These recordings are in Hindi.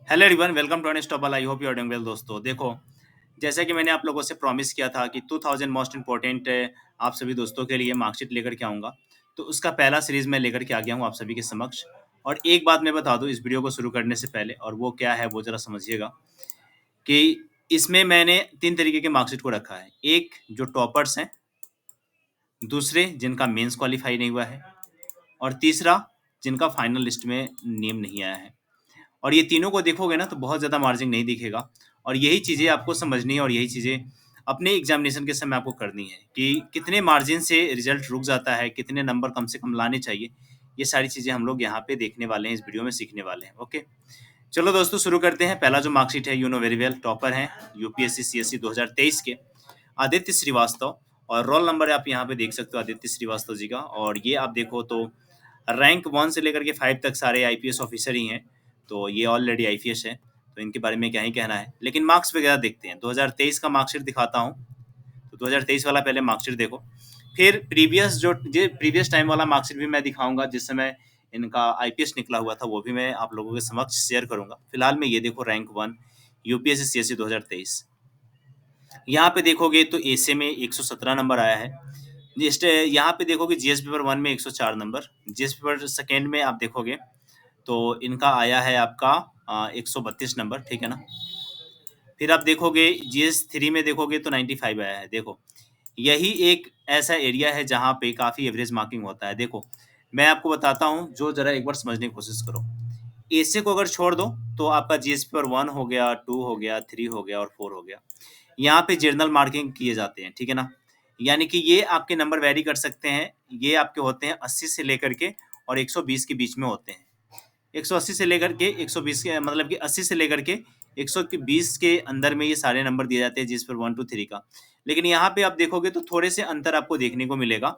Hello everyone, welcome to unstoppable. I hope you are doing well. दोस्तों देखो, जैसा कि मैंने आप लोगों से प्रॉमिस किया था कि 2000 मोस्ट इम्पोर्टेंट आप सभी दोस्तों के लिए मार्कशीट लेकर के आऊँगा। तो उसका पहला सीरीज़ मैं लेकर के आ गया हूँ आप सभी के समक्ष। और एक बात मैं बता दूँ इस वीडियो को शुरू करने से पहले, और वो क्या है वो ज़रा समझिएगा कि इसमें मैंने 3 तरीके के मार्कशीट को रखा है। एक जो टॉपर्स हैं, दूसरे जिनका मेंस क्वालीफाई नहीं हुआ है, और तीसरा जिनका फाइनल लिस्ट में नेम नहीं आया है। और ये तीनों को देखोगे ना तो बहुत ज़्यादा मार्जिन नहीं दिखेगा। और यही चीज़ें आपको समझनी है, और यही चीज़ें अपने एग्जामिनेशन के समय आपको करनी है कि कितने मार्जिन से रिजल्ट रुक जाता है, कितने नंबर कम से कम लाने चाहिए। ये सारी चीज़ें हम लोग यहाँ पे देखने वाले हैं, इस वीडियो में सीखने वाले हैं। ओके, चलो दोस्तों शुरू करते हैं। पहला जो मार्कशीट है, you know very well, topper हैं यूपीएससी सीएससी 2023 के आदित्य श्रीवास्तव। और रोल नंबर आप यहाँ पे देख सकते हो आदित्य श्रीवास्तव जी का। और ये आप देखो तो रैंक 1 से लेकर के 5 तक सारे आईपीएस ऑफिसर ही हैं। तो ये ऑलरेडी आईपीएस है, तो इनके बारे में क्या ही कहना है। लेकिन मार्क्स वगैरह देखते हैं। 2023 का मार्कशीट दिखाता हूँ। तो 2023 वाला पहले मार्कशीट देखो, फिर प्रीवियस टाइम वाला मार्कशीट भी मैं दिखाऊंगा जिस समय इनका आईपीएस निकला हुआ था, वो भी मैं आप लोगों के समक्ष शेयर करूंगा। फिलहाल में ये देखो, रैंक 1 यूपीएससी सीएससी 2023। यहाँ पे देखोगे तो एसे में 117 नंबर आया है। नेक्स्ट यहाँ पे देखोगे जीएस पेपर 1 में 104 नंबर। जीएस पेपर सेकेंड में आप देखोगे तो इनका आया है आपका 132 नंबर, ठीक है ना। फिर आप देखोगे जीएस 3 में देखोगे तो 95 आया है। देखो, यही एक ऐसा एरिया है जहाँ पे काफ़ी एवरेज मार्किंग होता है। देखो, मैं आपको बताता हूँ, जो ज़रा एक बार समझने की कोशिश करो। एसे को अगर छोड़ दो तो आपका जीएस पेपर 1 हो गया, 2 हो गया, 3 हो गया और 4 हो गया। यहाँ पे जनरल मार्किंग किए जाते हैं, ठीक है ना। यानी कि ये आपके नंबर वैरी कर सकते हैं। ये आपके होते हैं 80 से लेकर के और 120 के बीच में होते हैं। 180 से लेकर के 120 के, मतलब कि 80 से लेकर के 120 के अंदर में ये सारे नंबर दिए जाते हैं जिस पर 1 2 3 का। लेकिन यहाँ पे आप देखोगे तो थोड़े से अंतर आपको देखने को मिलेगा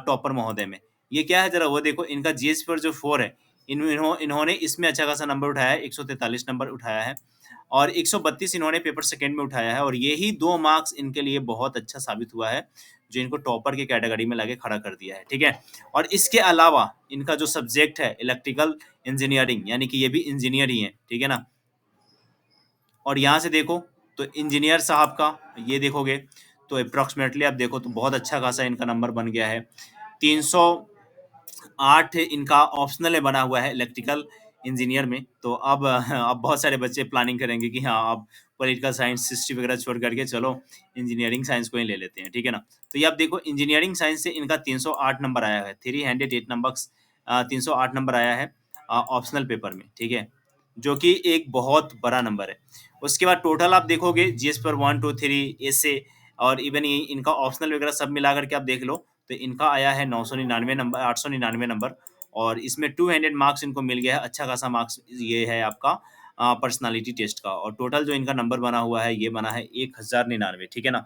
टॉपर महोदय में। ये क्या है ज़रा वो देखो, इनका जीएस पर जो 4 है, इन्होंने इसमें अच्छा खासा नंबर उठाया है, 143 नंबर उठाया है। और 132 इन्होंने पेपर सेकंड में उठाया है, और यही 2 मार्क्स इनके लिए बहुत अच्छा साबित हुआ है, जो इनको टॉपर की कैटेगरी में लाके खड़ा कर दिया है, ठीक है। और इसके अलावा इनका जो सब्जेक्ट है इलेक्ट्रिकल इंजीनियरिंग, यानी कि ये भी इंजीनियर ही है, ठीक है ना। और यहाँ से देखो तो इंजीनियर साहब का ये देखोगे तो अप्रॉक्सीमेटली आप देखो तो बहुत अच्छा खासा इनका नंबर बन गया है। 308 इनका ऑप्शनल में बना हुआ है इलेक्ट्रिकल इंजीनियर में। तो अब बहुत सारे बच्चे प्लानिंग करेंगे कि हाँ, अब पॉलिटिकल साइंस हिस्ट्री वगैरह छोड़ करके चलो इंजीनियरिंग साइंस को ही ले लेते हैं, ठीक है ना। तो ये आप देखो, इंजीनियरिंग साइंस से इनका 308 नंबर आया है, 308 नंबर, 308 नंबर आया है ऑप्शनल पेपर में, ठीक है, जो कि एक बहुत बड़ा नंबर है। उसके बाद टोटल आप देखोगे जीएस पर 1 2 3 ऐसे, और इवन इनका ऑप्शनल वगैरह सब मिला करके आप देख लो तो इनका आया है 999 नंबर, 899 नंबर। और इसमें 200 मार्क्स इनको मिल गया है, अच्छा खासा मार्क्स ये है आपका पर्सनालिटी टेस्ट का। और टोटल जो इनका नंबर बना हुआ है, ये बना है 1099, ठीक है ना।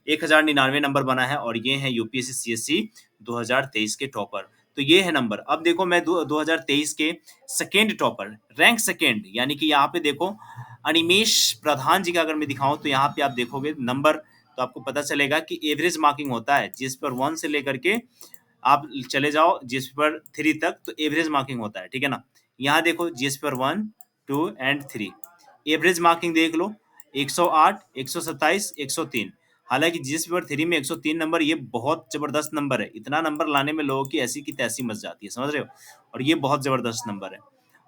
1099 नंबर बना है, और ये है यूपीएससी सीएससी 2023 के टॉपर। तो ये है नंबर। अब देखो, मैं 2023 के सेकेंड टॉपर, रैंक सेकेंड, यानी कि यहाँ पे देखो अनिमेश प्रधान जी का अगर मैं दिखाऊं तो यहाँ पे आप देखोगे नंबर, तो आपको पता चलेगा कि एवरेज मार्किंग होता है जिस पर 1 से लेकर के आप चले जाओ जिस पर 3 तक, तो एवरेज मार्किंग होता है, ठीक है ना। यहाँ देखो जिस पर 1 2 एंड 3 एवरेज मार्किंग देख लो, 108 127 103। हालांकि जिस पेपर 3 में 103 नंबर, ये बहुत जबरदस्त नंबर है। इतना नंबर लाने में लोगों की ऐसी की तैसी मच जाती है, समझ रहे हो। और ये बहुत जबरदस्त नंबर है।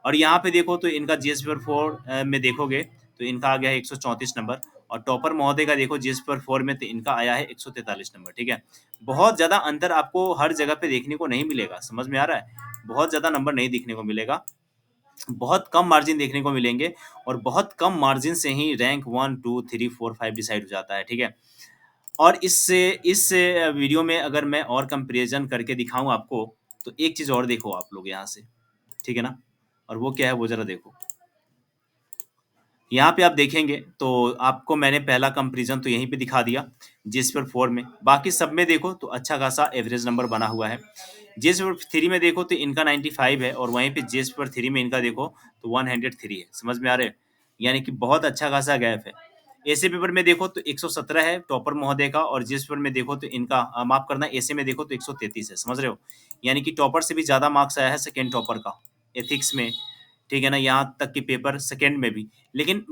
और यहाँ पे देखो तो इनका जीएस पेपर 4 में देखोगे तो इनका आ गया है 134 नंबर। और टॉपर महोदय का देखो जीएस पेपर 4 में तो इनका आया है 143 नंबर, ठीक है। बहुत ज़्यादा अंतर आपको हर जगह पे देखने को नहीं मिलेगा, समझ में आ रहा है। बहुत ज़्यादा नंबर नहीं देखने को मिलेगा, बहुत कम मार्जिन देखने को मिलेंगे। और बहुत कम मार्जिन से ही रैंक 1 2 3 4 5 डिसाइड हो जाता है, ठीक है। और इस वीडियो में अगर मैं और कंपैरिजन करके दिखाऊँ आपको, तो एक चीज़ और देखो आप लोग यहाँ से, ठीक है ना। और वो क्या है वो ज़रा देखो। यहाँ पे आप देखेंगे तो आपको मैंने पहला कंपैरिजन तो यहीं पे दिखा दिया जीएस पेपर 4 में। बाकी सब में देखो तो अच्छा खासा एवरेज नंबर बना हुआ है। जीएस पेपर 3 में देखो तो इनका 95 है, और वहीं पे जीएस पेपर 3 में इनका देखो तो 103 है, समझ में आ रहा है। यानी कि बहुत अच्छा खासा गैप है। ऐसे पेपर में देखो तो 117 है टॉपर महोदय का, और जीएस पेपर में देखो तो इनका माफ करना, ऐसे में देखो तो 133 है, समझ रहे हो। यानी कि टॉपर से भी ज़्यादा मार्क्स आया है सेकेंड टॉपर का एथिक्स में। ठीक है ना? यहाँ तक कि पेपर सेकंड में भी। लेकिन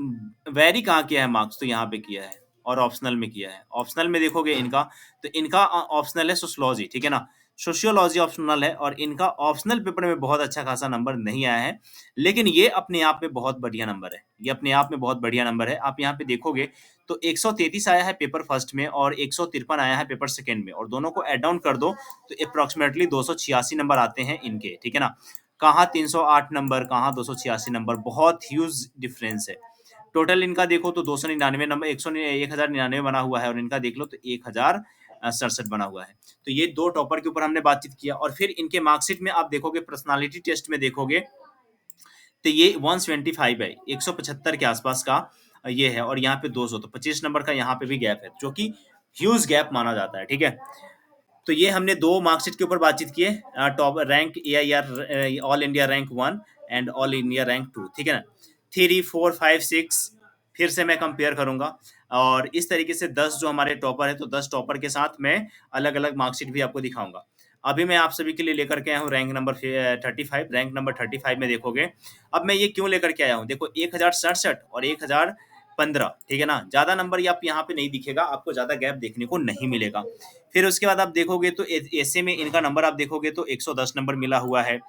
वैरी कहाँ किया है मार्क्स, तो यहाँ पे किया है और ऑप्शनल में किया है। ऑप्शनल में देखोगे इनका, तो इनका ऑप्शनल है सोशियोलॉजी, ठीक है ना? सोशियोलॉजी ऑप्शनल है और इनका ऑप्शनल पेपर में बहुत अच्छा खासा नंबर नहीं आया है, लेकिन ये अपने आप में बहुत बढ़िया नंबर है। ये अपने आप में बहुत बढ़िया नंबर है। आप यहाँ पे देखोगे तो 133 आया है पेपर फर्स्ट में और 153 आया है पेपर सेकंड में, और दोनों को ऐड डाउन कर दो तो अप्रॉक्सिमेटली 286 नंबर आते हैं इनके, ठीक है ना? कहाँ 308 नंबर, कहाँ 286 नंबर, बहुत ह्यूज डिफरेंस है। टोटल इनका देखो तो 299 नंबर, 1099 बना हुआ है, और इनका देख लो तो 1067 बना हुआ है। तो ये 2 टॉपर के ऊपर हमने बातचीत किया, और फिर इनके मार्कशीट में आप देखोगे, पर्सनैलिटी टेस्ट में देखोगे तो ये 175 है, 175 के आसपास का ये है, और यहाँ पे 200, तो 25 नंबर का यहाँ पे भी गैप है, जो कि ह्यूज गैप माना जाता है, ठीक है? तो ये हमने 2 मार्कशीट के ऊपर बातचीत की है, top rank AIR, all India rank 1 and all India rank 2, ठीक है ना? 3, 4, 5, 6 फिर से मैं कंपेयर करूँगा, और इस तरीके से 10 जो हमारे टॉपर हैं, तो 10 टॉपर के साथ मैं अलग-अलग मार्कशीट भी आपको दिखाऊँगा। अभी मैं आप सभी के लिए लेकर के आया हूँ रैंक नंबर 35, रैंक नंबर 35 में देखोगे, अब मैं ये क्यों लेकर के आया हूँ, देखो 1067 और 1015, ठीक है ना? ज़्यादा नंबर ये आप यहाँ पे नहीं दिखेगा, आपको ज़्यादा गैप देखने को नहीं मिलेगा। फिर उसके बाद आप देखोगे तो ऐसे में इनका नंबर आप देखोगे तो 110 नंबर मिला हुआ है।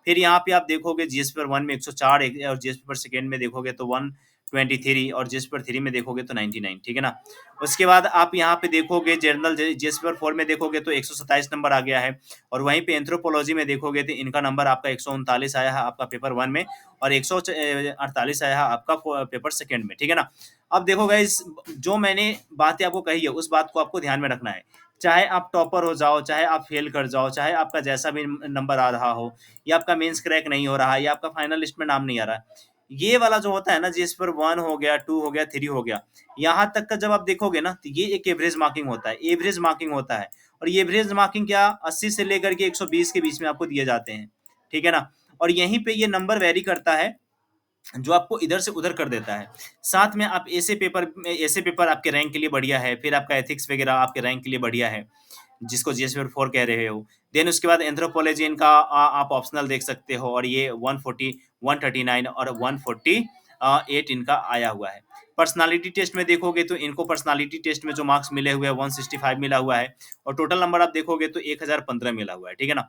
फिर यहाँ पे आप देखोगे जीएस पेपर 1 में 104, और जीएस पेपर सेकंड में देखोगे तो 123, और जीएस पेपर 3 में देखोगे तो 99, ठीक है ना? उसके बाद आप यहाँ पे देखोगे जनरल जीएस पेपर 4 में देखोगे तो 127 नंबर आ गया है, और वहीं पे एंथ्रोपोलॉजी में देखोगे तो इनका नंबर आपका 139 आया है आपका पेपर 1 में, और 148 आया है आपका पेपर सेकंड में, ठीक है ना? अब देखो गाइस, जो मैंने बातें आपको कही है उस बात को आपको ध्यान में रखना है। चाहे आप टॉपर हो जाओ, चाहे आप फेल कर जाओ, चाहे आपका जैसा भी नंबर आ रहा हो, या आपका मेंस क्रैक नहीं हो रहा है, या आपका फाइनल लिस्ट में नाम नहीं आ रहा है, ये वाला जो होता है ना, जिस पर 1 हो गया, 2 हो गया, 3 हो गया, यहाँ तक का जब आप देखोगे ना, तो ये एक एवरेज मार्किंग होता है, एवरेज मार्किंग होता है। और ये एवरेज मार्किंग क्या 80 से लेकर के 120 के बीच में आपको दिए जाते हैं, ठीक है ना? और यहीं पे ये नंबर वेरी करता है, जो आपको इधर से उधर कर देता है। साथ में आप ऐसे पेपर आपके रैंक के लिए बढ़िया है, फिर आपका एथिक्स वगैरह आपके रैंक के लिए बढ़िया है, जिसको जीएस पेपर 4 कह रहे हो। देन उसके बाद एंथ्रोपोलॉजी इनका आप ऑप्शनल देख सकते हो, और ये 140, 139 और 148 इनका आया हुआ है। पर्सनैलिटी टेस्ट में देखोगे तो इनको पर्सनैलिटी टेस्ट में जो मार्क्स मिले हुए हैं 165 मिला हुआ है, और टोटल नंबर आप देखोगे तो 1015 मिला हुआ है, ठीक है ना?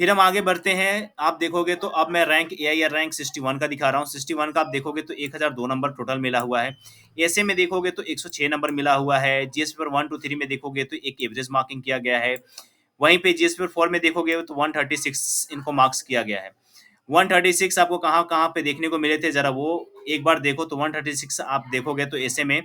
फिर हम आगे बढ़ते हैं, आप देखोगे तो अब मैं रैंक एआईआर रैंक 61 का दिखा रहा हूँ। 61 का आप देखोगे तो 1002 नंबर टोटल मिला हुआ है। ऐसे में देखोगे तो 106 नंबर मिला हुआ है। जीएस पेपर 1 टू 3 में देखोगे तो एक एवरेज मार्किंग किया गया है। वहीं पे जीएस पेपर 4 में देखोगे तो 136 इनको मार्क्स किया गया है। 136 आपको कहाँ-कहाँ पे देखने को मिले थे, ज़रा वो एक बार देखो, तो 136 आप देखोगे तो ऐसे में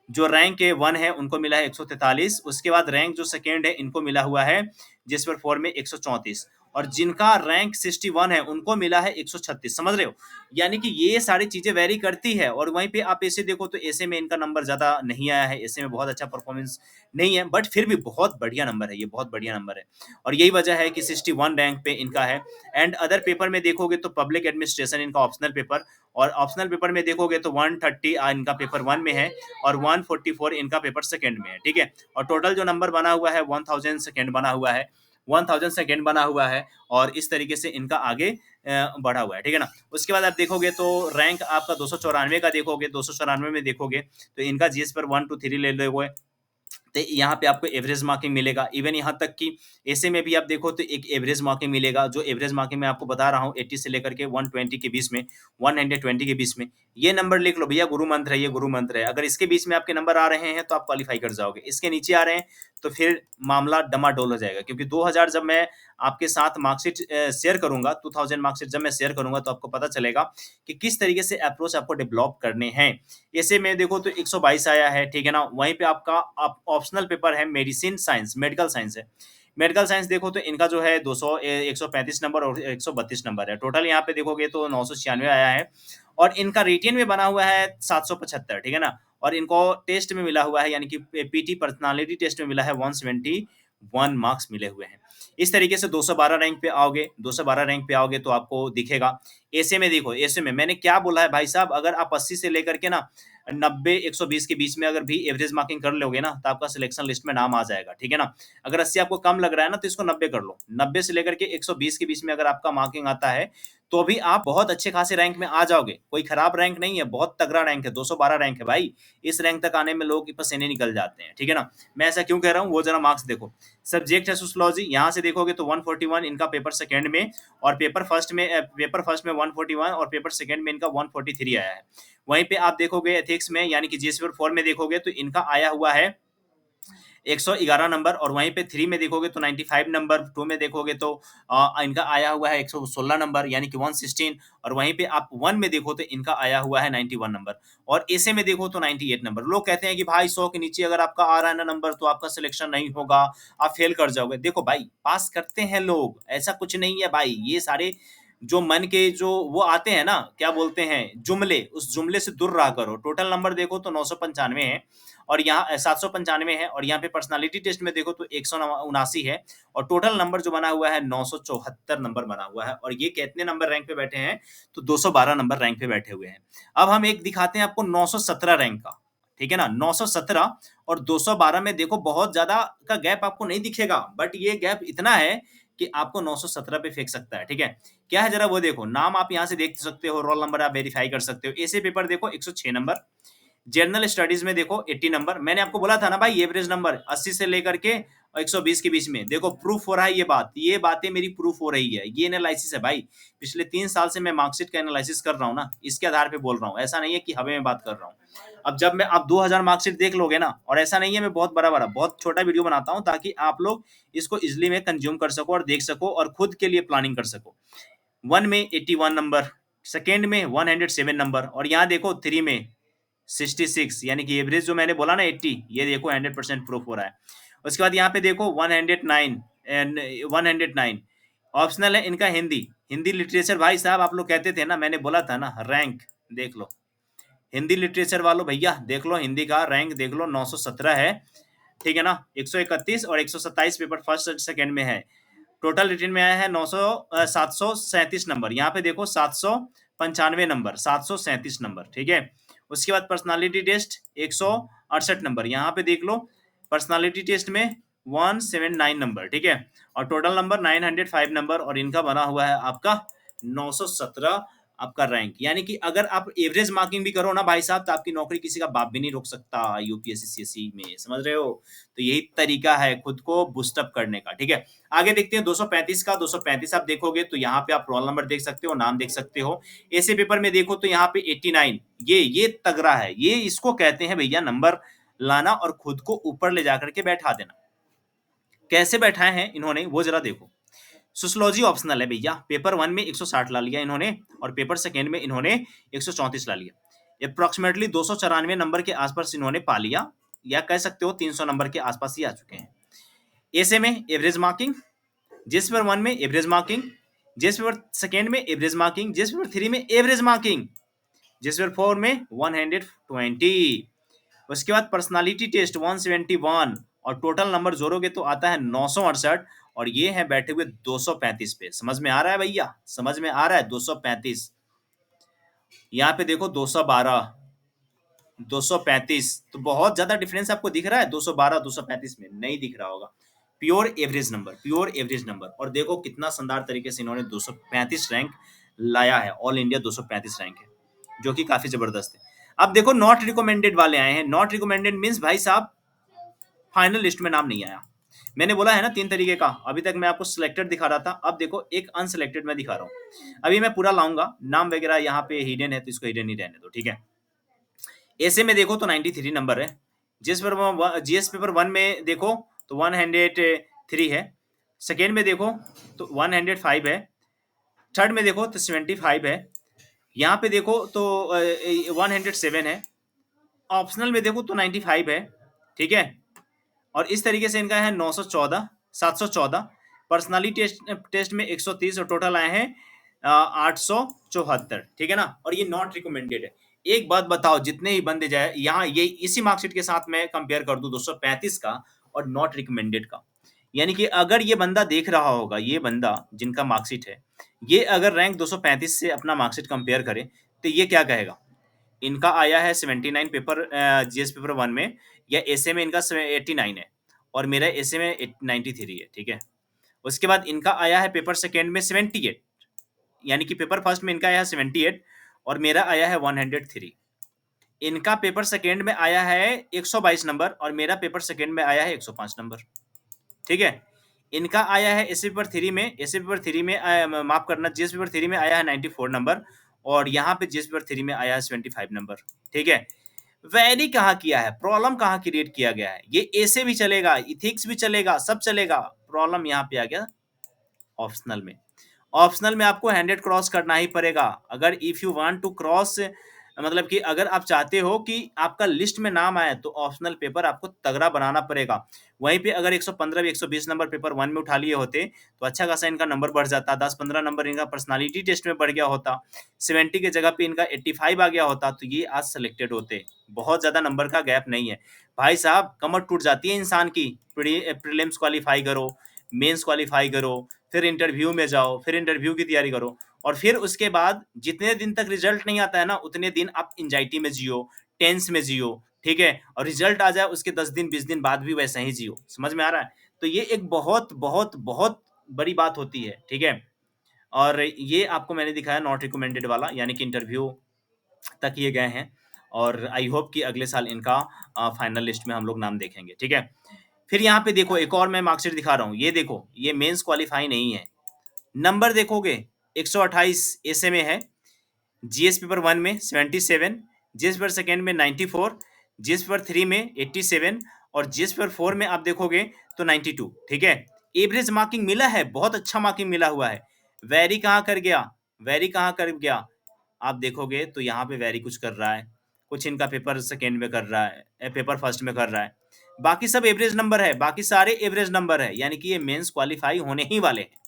जो रैंक 1 है उनको मिला है 143, उसके बाद रैंक जो सेकंड है इनको मिला हुआ है जिस पर 4 में 134, और जिनका रैंक 61 है उनको मिला है 136, समझ रहे हो? यानी कि ये सारी चीज़ें वैरी करती है, और वहीं पे आप ऐसे देखो तो ऐसे में इनका नंबर ज़्यादा नहीं आया है, ऐसे में बहुत अच्छा परफॉर्मेंस नहीं है, बट फिर भी बहुत बढ़िया नंबर है, ये बहुत बढ़िया नंबर है, और यही वजह है कि 61 रैंक पे इनका है। एंड अदर पेपर में देखोगे तो पब्लिक एडमिनिस्ट्रेशन इनका ऑप्शनल पेपर, और ऑप्शनल पेपर में देखोगे तो 130 इनका पेपर 1 में है, और 144 इनका पेपर सेकंड में है, ठीक है? और टोटल जो नंबर बना हुआ है 1000 सेकंड बना हुआ है, 1000 सेकंड बना हुआ है, और इस तरीके से इनका आगे बढ़ा हुआ है, ठीक है ना? उसके बाद आप देखोगे तो रैंक आपका 294 का देखोगे, 294 में देखोगे तो इनका जीएस पर 1 टू 3 ले लोगे तो यहाँ पे आपको एवरेज मार्किंग मिलेगा। इवन यहाँ तक कि ऐसे में भी आप देखो तो एक एवरेज मार्किंग मिलेगा, जो एवरेज मार्किंग मैं आपको बता रहा हूँ 80 से लेकर के 120 के बीच में, 120 के बीच में। ये नंबर लिख लो भैया, गुरु मंत्र है, ये गुरु मंत्र है। अगर इसके बीच में आपके नंबर आ रहे हैं तो आप क्वालीफाई कर जाओगे। इसके नीचे आ रहे हैं तो फिर मामला डमाडोल हो जाएगा, क्योंकि 2000 जब मैं आपके साथ मार्कशीट शेयर करूँगा, 2000 मार्कशीट जब मैं शेयर करूँगा तो आपको पता चलेगा कि किस तरीके से अप्रोच आपको डेवलप करने हैं। ऐसे में देखो तो 122 आया है, ठीक है ना? वहीं पे आपका ऑप्शनल पेपर है मेडिसिन साइंस, मेडिकल साइंस है। मेडिकल साइंस देखो तो इनका जो है 135 नंबर और 132 नंबर है। टोटल यहाँ पे देखोगे तो 996 आया है, और इनका रिटेन में बना हुआ है 775, ठीक है ना? और इनको टेस्ट में मिला हुआ है, यानी कि पीटी पर्सनालिटी टेस्ट में मिला है 171 मार्क्स मिले हुए हैं। इस तरीके से 212 रैंक पे आओगे, 212 रैंक पे आओगे तो आपको दिखेगा। ऐसे में देखो, ऐसे में मैंने क्या बोला है भाई साहब, अगर आप 80 से लेकर के ना 90, 120 के बीच में अगर भी एवरेज मार्किंग कर लोगे ना, तो आपका सिलेक्शन लिस्ट में नाम आ जाएगा, ठीक है ना? अगर 80 आपको कम लग रहा है ना, तो इसको 90 कर लो। 90 से लेकर के 120 के बीच में अगर आपका मार्किंग आता है, तो भी आप बहुत अच्छे खासे रैंक में आ जाओगे। कोई खराब रैंक नहीं है, बहुत तगड़ा रैंक है, 212 रैंक है भाई। इस रैंक तक आने में लोगों के पसीने निकल जाते हैं, ठीक है ना। मैं ऐसा क्यों कह रहा हूँ, वो जरा मार्क्स देखो। सब्जेक्ट है सोशियोलॉजी, यहाँ से देखोगे तो 141 इनका पेपर सेकंड में, और पेपर फर्स्ट में 141 और पेपर सेकंड में इनका 143 आया है। वहीं पे आप देखोगे एथिक्स में, यानी कि जीएस पेपर 4 में देखोगे तो इनका आया हुआ है 111 नंबर, और वहीं पे 3 में देखोगे तो 95 नंबर, 2 में देखोगे तो इनका आया हुआ है 116 नंबर, यानी कि 116, और वहीं पे आप 1 में देखो तो इनका आया हुआ है 91 नंबर, और ऐसे में देखो तो 98 नंबर। लोग कहते हैं कि भाई 100 के नीचे अगर आपका आ रहा है ना नंबर तो आपका सिलेक्शन नहीं होगा, आप फेल कर जाओगे। देखो भाई, पास करते हैं लोग, ऐसा कुछ नहीं है भाई। ये सारे जो मन के जो वो आते हैं ना, क्या बोलते हैं, जुमले, उस जुमले से दूर रहा करो। टोटल नंबर देखो तो 995 है, और यहाँ 795 है, और यहाँ पे पर्सनालिटी टेस्ट में देखो तो 179 है, और टोटल नंबर जो बना हुआ है 974 नंबर बना हुआ है। और ये कितने नंबर रैंक पे बैठे हैं, तो 212 नंबर रैंक पे बैठे हुए हैं। अब हम एक दिखाते हैं आपको 917 रैंक का, ठीक है ना। 917 और 212 में देखो बहुत ज्यादा का गैप आपको नहीं दिखेगा, बट ये गैप इतना है कि आपको 917 पे फेंक सकता है, ठीक है। क्या है जरा वो देखो, नाम आप यहाँ से देख सकते हो, रोल नंबर आप वेरीफाई कर सकते हो। ऐसे पेपर देखो 106 नंबर, जनरल स्टडीज में देखो 80 नंबर। मैंने आपको बोला था ना भाई, एवरेज नंबर 80 से लेकर के 120 के बीच में। देखो प्रूफ हो रहा है, ये बातें मेरी प्रूफ हो रही है, ये एनालिसिस है भाई। पिछले 3 साल से मैं मार्कशीट का एनालिसिस कर रहा हूँ ना, इसके आधार पे बोल रहा हूँ। ऐसा नहीं है कि हवे में बात कर रहा हूँ। अब जब मैं आप 2000 मार्कशीट देख लोगे ना, और ऐसा नहीं है मैं बहुत बड़ा बड़ा बहुत छोटा वीडियो बनाता हूँ, ताकि आप लोग इसको इजिली में कंज्यूम कर सको और देख सको और खुद के लिए प्लानिंग कर सको। 1 में 81 नंबर, सेकेंड में 107 नंबर, और यहाँ देखो 3 में 66, यानी कि एवरेज जो मैंने बोला ना 80, ये देखो 100% प्रूफ हो रहा है। उसके बाद यहाँ पे देखो 109 एंड 109 ऑप्शनल है इनका। हिंदी, हिंदी लिटरेचर भाई साहब, आप लोग कहते थे ना, मैंने बोला था ना, रैंक देख लो। हिंदी लिटरेचर वालों भैया देख लो, हिंदी का रैंक देख लो, 917 है, ठीक है ना। 131 और 127 पेपर फर्स्ट और सेकंड में है। टोटल रिटर्न में आया है 737 नंबर। यहाँ पे देखो 795 नंबर, 737 नंबर, ठीक है। उसके बाद पर्सनालिटी टेस्ट 168 नंबर, यहाँ पे देख लो पर्सनालिटी टेस्ट में 179 नंबर, ठीक है। और टोटल नंबर 905 नंबर, और इनका बना हुआ है आपका 917 आपका रैंक। यानी कि अगर आप एवरेज मार्किंग भी करो ना भाई साहब, तो आपकी नौकरी किसी का बाप भी नहीं रोक सकता यूपीएससी सीएससी में, समझ रहे हो। तो यही तरीका है खुद को बूस्टअप करने का, ठीक है। आगे देखते हैं 235 का। 235 आप देखोगे तो यहाँ पे आप रोल नंबर देख सकते हो, नाम देख सकते हो। ऐसे पेपर में देखो तो यहाँ पे 89, ये तगड़ा है, ये इसको कहते हैं भैया नंबर लाना और खुद को ऊपर ले जाकर के बैठा देना। कैसे बैठाए हैं इन्होंने वो जरा देखो। सोशियोलॉजी ऑप्शनल है भैया, पेपर 1 में 160 ला लिया इन्होंने, और पेपर सेकंड में इन्होंने 134 ला लिया। अप्रोक्सीमेटली 294 नंबर के आसपास इन्होंने पा लिया, या कह सकते हो 300 नंबर के आसपास ही आ चुके हैं। ऐसे में एवरेज मार्किंग, जिस पेपर 1 में एवरेज मार्किंग, जिस पेपर सेकंड में एवरेज मार्किंग, जिस पेपर 3 में एवरेज मार्किंग, जिस पेपर 4 में 120। उसके बाद पर्सनालिटी टेस्ट 171, और टोटल नंबर जोड़ोगे तो आता है 968, और ये है बैठे हुए 235 पे। समझ में आ रहा है भैया, समझ में आ रहा है। 235, यहाँ पे देखो 212, 235, तो बहुत ज्यादा डिफरेंस आपको दिख रहा है 212 235 में? नहीं दिख रहा होगा। Pure average number, pure average number. और देखो कितना शानदार तरीके से इन्होंने 235 रैंक लाया है, ऑल इंडिया 235 रैंक है, जो कि काफी जबरदस्त है। अब देखो नॉट रिकमेंडेड वाले आए हैं। नॉट रिकमेंडेड मींस भाई साहब फाइनल लिस्ट में नाम नहीं आया। मैंने बोला है ना 3 तरीके का, अभी तक मैं आपको सिलेक्टेड दिखा रहा था, अब देखो एक अनसिलेक्टेड मैं दिखा रहा हूँ। अभी मैं पूरा लाऊंगा, नाम वगैरह यहाँ पे हिडन है तो इसको हिडन ही रहने दो, ठीक है। ऐसे में देखो तो 93 नंबर है। जीएस पेपर 1 में देखो तो 103 है, सेकेंड में देखो तो 105 है, थर्ड में देखो तो 75 है, यहाँ पे देखो तो 107 है, ऑप्शनल में देखो तो 95 है, ठीक है। और इस तरीके से इनका है 914, 714, पर्सनालिटी टेस्ट में 130, और टोटल आए हैं 874, ठीक है ना। और ये नॉट रिकमेंडेड है। एक बात बताओ, जितने ही बंदे जाए यहाँ, ये इसी मार्कशीट के साथ मैं कंपेयर कर दूं 235 का और नॉट रिकमेंडेड का, यानी कि अगर ये बंदा देख रहा होगा, ये बंदा जिनका मार्कशीट है, ये अगर रैंक 235 से अपना मार्कशीट कंपेयर करे, तो ये क्या कहेगा, इनका आया है 79 पेपर जीएस पेपर 1 में, या एसए में इनका 89 है, और मेरा एसए में 93 है, ठीक है। उसके बाद इनका आया है पेपर सेकेंड में 78, यानी कि पेपर फर्स्ट में इनका आया है 78 और मेरा आया है 103। इनका पेपर सेकेंड में आया है 122 नंबर और मेरा पेपर सेकेंड में आया है 105 नंबर। ठीक है। इनका आया है एस पेपर थ्री में, एस पेपर थ्री में माफ करना, जीएस पेपर थ्री में आया है 94 नंबर और यहाँ पे जीएस पेपर थ्री में आया है 75 नंबर। ठीक है। वैरी कहाँ किया है, प्रॉब्लम कहाँ क्रिएट किया गया है, ये ऐसे भी चलेगा, इथिक्स भी चलेगा, सब चलेगा, प्रॉब्लम यहाँ पे आ गया ऑप्शनल में। ऑप्शनल में आपको 100 क्रॉस करना ही पड़ेगा। अगर if you want to cross, मतलब कि अगर आप चाहते हो कि आपका लिस्ट में नाम आए तो ऑप्शनल पेपर आपको तगड़ा बनाना पड़ेगा। वहीं पे अगर 115 120 नंबर पेपर वन में उठा लिए होते तो अच्छा खासा इनका नंबर बढ़ जाता, 10-15 नंबर इनका पर्सनालिटी टेस्ट में बढ़ गया होता, 70 के जगह पे इनका 85 आ गया होता तो ये आज सेलेक्टेड होते। बहुत ज्यादा नंबर का गैप नहीं है भाई साहब, कमर टूट जाती है इंसान की। प्रीलिम्स क्वालिफाई करो, मेंस क्वालिफाई करो, फिर इंटरव्यू में जाओ, फिर इंटरव्यू की तैयारी करो और फिर उसके बाद जितने दिन तक रिजल्ट नहीं आता है ना उतने दिन आप एंजाइटी में जियो, टेंस में जियो। ठीक है। और रिजल्ट आ जाए उसके 10 दिन 20 दिन बाद भी वैसा ही जियो। समझ में आ रहा है? तो ये एक बहुत बहुत बहुत बड़ी बात होती है। ठीक है। और ये आपको मैंने दिखाया नॉट रिकमेंडेड वाला, यानी कि इंटरव्यू तक ये गए हैं और आई होप कि अगले साल इनका फाइनल लिस्ट में हम लोग नाम देखेंगे। ठीक है। फिर यहाँ पे देखो एक और मैं मार्कशीट दिखा रहा हूँ, ये देखो ये मेंस क्वालिफाई नहीं है। नंबर देखोगे 128 ऐसे में है, जीएस पेपर वन में 77, जीएस पेपर सेकेंड में 94, जीएस पेपर थ्री में 87 और जीएस पेपर फोर में आप देखोगे तो 92। ठीक है। एवरेज मार्किंग मिला है, बहुत अच्छा मार्किंग मिला हुआ है। वेरी कहाँ कर गया, वेरी कहाँ कर गया, आप देखोगे तो यहाँ पे वेरी कुछ कर रहा है, कुछ इनका पेपर सेकेंड में कर रहा है, पेपर फर्स्ट में कर रहा है, बाकी सब एवरेज नंबर है, बाकी सारे एवरेज नंबर है, यानी कि ये मेंस क्वालिफाई होने ही वाले हैं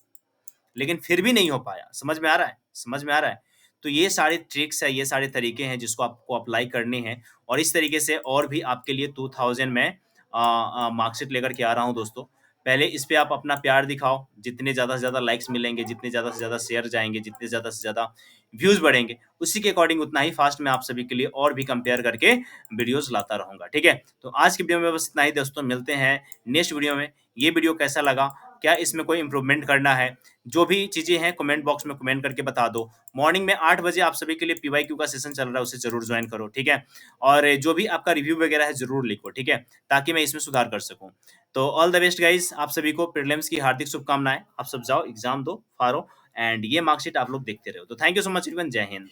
लेकिन फिर भी नहीं हो पाया। समझ में आ रहा है? समझ में आ रहा है? तो ये सारे ट्रिक्स है, ये सारे तरीके हैं जिसको आपको अप्लाई करने हैं और इस तरीके से और भी आपके लिए 2000 में मार्कशीट लेकर के आ रहा हूँ दोस्तों। पहले इस पे आप अपना प्यार दिखाओ, जितने ज़्यादा से ज़्यादा लाइक्स मिलेंगे, जितने ज़्यादा से ज़्यादा शेयर जाएँगे, जितने ज़्यादा से ज़्यादा व्यूज़ बढ़ेंगे, उसी के अकॉर्डिंग उतना ही फ़ास्ट मैं आप सभी के लिए और भी कंपेयर करके वीडियोज़ लाता रहूँगा। ठीक है? तो आज की वीडियो में बस इतना ही दोस्तों, मिलते हैं नेक्स्ट वीडियो में। ये वीडियो कैसा लगा? क्या इसमें कोई इम्प्रूवमेंट करना है? जो भी चीज़ें हैं कमेंट बॉक्स में कमेंट करके बता दो। मॉर्निंग में 8 बजे आप सभी के लिए पीवाईक्यू का सेशन चल रहा है, उसे ज़रूर जॉइन करो। ठीक है? और जो भी आपका रिव्यू वगैरह है ज़रूर लिखो। ठीक है? ताकि मैं इसमें सुधार कर सकूँ। तो ऑल द बेस्ट गाइज़, आप सभी को प्रीलिम्स की हार्दिक शुभकामनाएँ। आप सब जाओ एग्ज़ाम दो, फाड़ो एंड ये मार्कशीट आप लोग देखते रहो। तो thank you so much everyone, जय हिंद।